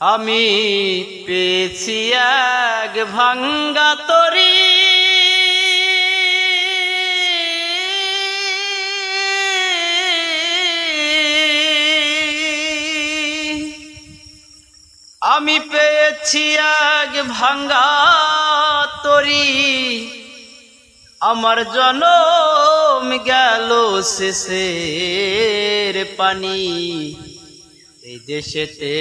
আমি পেয়েছি এক ভাঙ্গা তরি, আমি পেয়েছি এক ভাঙ্গা তরি, আমার জনম গেল শেষের পানি। এই দেশেতে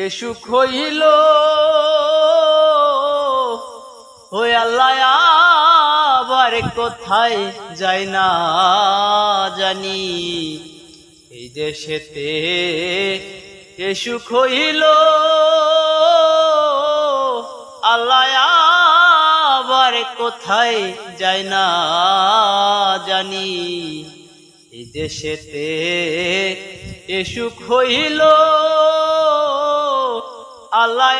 এ সুখ হইল, ওই আল্লাহ আবার কোথায় যায় না জানি। এই দেশেতে এ সুখ হইল, আল্লাহ আবার কোথায় যায় না জানি। এই দেশেতে এ সুখ হইল, আল্লাহ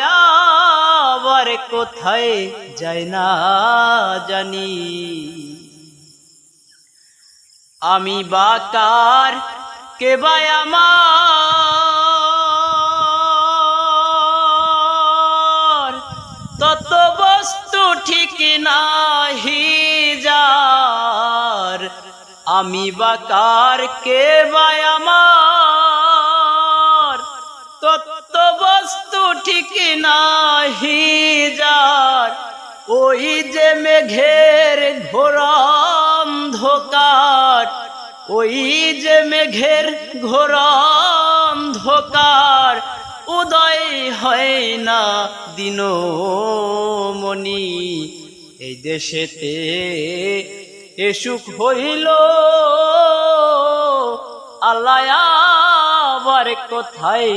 আবার কোথায় যায় না জানি। আমি বাকার কে ভাই আমার, তত বস্তু ঠিক নাহি যার। আমি বাকার কে ভাই আমার, তত বস্তু ঠিক নাহি যার। ওই যে মেঘের ঘোর অন্ধকার, ওই যে মেঘের ঘোর অন্ধকার, উদয় হয় না দিনমণি। এই দেশেতে এ সুখ হইল, আল্লাহ আবার কোথায়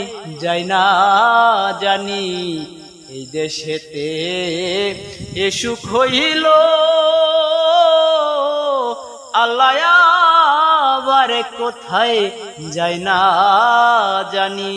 যায় না জানি। এই দেশেতে এ সুখ হইল, আল্লাহ আবার কোথায় যায় না জানি।